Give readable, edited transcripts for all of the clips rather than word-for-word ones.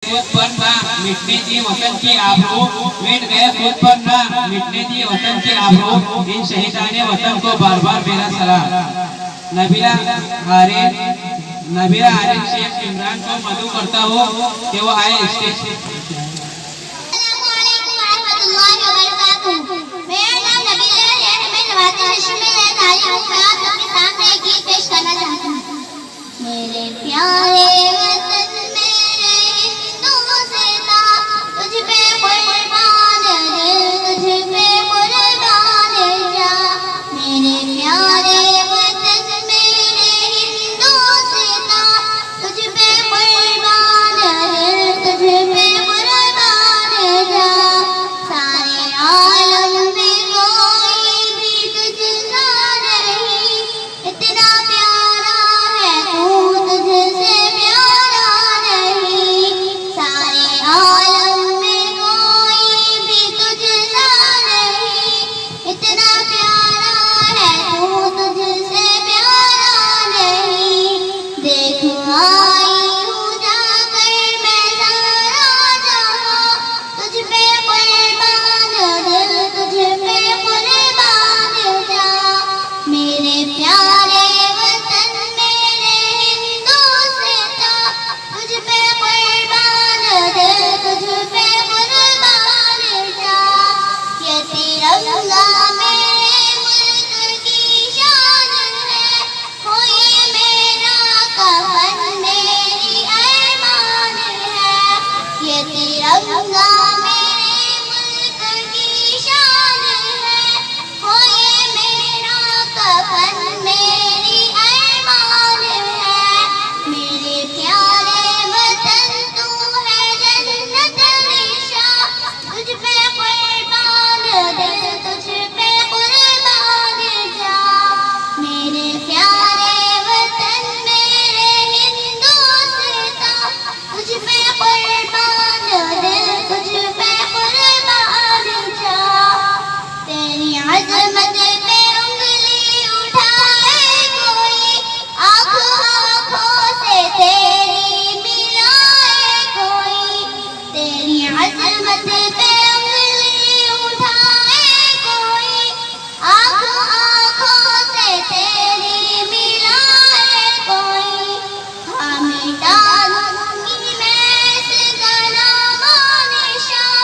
खुद पर ना मिटने दी वतन की आबरू, मिट गए खुद पर ना मिटने दी वतन की आबरू, इन शहीदाने वतन को बार बार मेरा सलाम। नबीला आरिफ शेख इमरान को मधु करता हूँ कि वो आए स्टेज। मेरा नाम नबीला है, मैं नवाज़ी जश्न में है तारीफ हूँ। मैं आप सबके सामने एक गीत पेश करना चाहती हूँ। मेरे प्यारे वतन मेरे हिंदुस्तां, तुझ पे कुर्बान दिल, तुझ पे कुर्बान जान। मेरे प्यारे वतन मेरे हिंदुस्तां, तुझ पे कुर्बान दिल, तुझ पे कुर्बान जान। सारे आलम में कोई भी तुझसा नहीं, इतना प्यारा है तू, तुझसे प्यारा नहीं। सारे आलम में कोई भी तुझसा नहीं, इतना प्यारा है तू, तुझसे प्यारा नहीं। देख आई हूँ जाकर मैं सारा जहां, तुझ पे कुर्बान दिल, तुझ पे कुर्बान जान। मेरे प्यारे वतन मेरे हिंदुस्तां, तुझ पे कुर्बान दिल, तुझ पे कुर्बान जान। ये तिरंगा मेरे मुल्क की शान है, हो ये मेरा कफन मेरी अरमान है। ये तिरंगा मेरे मुल्क की शान है, हो ये मेरा कफन मेरी अरमान है। मेरे प्यारे वतन तू है जन्नत निशां, तुझ पे कुर्बान दिल, तुझ पे कुर्बान जान। मेरे प्यारे वतन मेरे हिंदुस्तां, तुझ पे कुर्बान दिल, तुझ पे कुर्बान जान। तेरी अज़मत पे उंगली उठाए कोई, आँखों आँखों से तेरी मिलाए कोई। तेरी अज़मत पे उंगली उठाए कोई, आँखों आँखों से तेरी मिलाए कोई। हाँ मिटा दूंगी मैं इसका नामो निशां,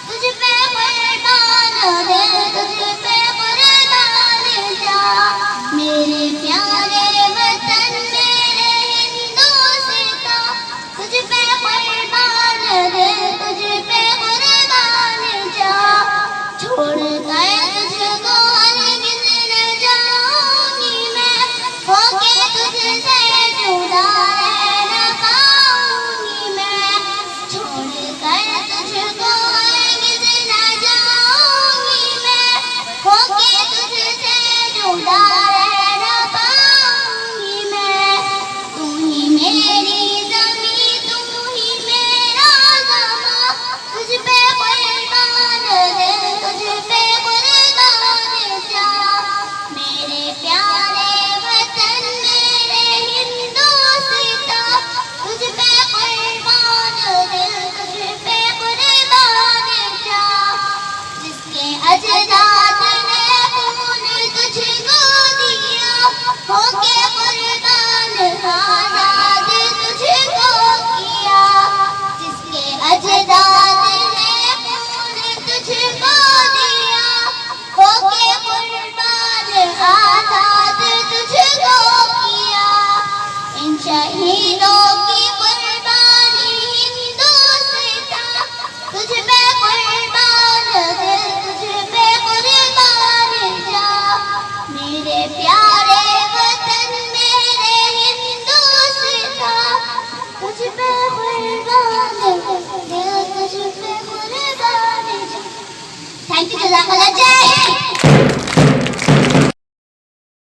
तुझ पे कुर्बान दिल, तुझ पे कुर्बान जान। मेरे प्यारे वतन मेरे हिंदुस्तां, तुझ पे कुर्बान दिल, तुझ पे कुर्बान जान। छोड़कर तुझको हरगिज़ न जाऊंगी मैं, होके तुझसे जुदा रह न पाऊंगी मैं। छोड़कर तुझको हरगिज़ न जाऊंगी मैं, होके तुझसे जुदा रह न पाऊंगी मैं। तू ही मेरी ज़मीं, तू ही मेरा ज़मां, तुझ पे कुर्बान दिल, तुझ पे कुर्बान जान। मेरे प्यारे वतन मेरे हिंदुस्तां, तुझ पे कुर्बान दिल, तुझ पे कुर्बान जान। जिसके अजदाद ने खून तुझको दिया, होके कुर्बान आज़ाद तुझको किया। जिसके अजदाद ने खून तुझको दिया, होके कुर्बान आज़ाद तुझको किया। इन शहीदों की कुर्बानी हिंदुस्तां, तुझ पे कुर्बान दिल, तुझ पे कुर्बान जान। मेरे प्यारे वतन मेरे हिंदुस्तां, तुझ पे कुर्बान दिल, तुझ पे कुर्बान जान। थैंक यू, जज़ाकल्लाह। जय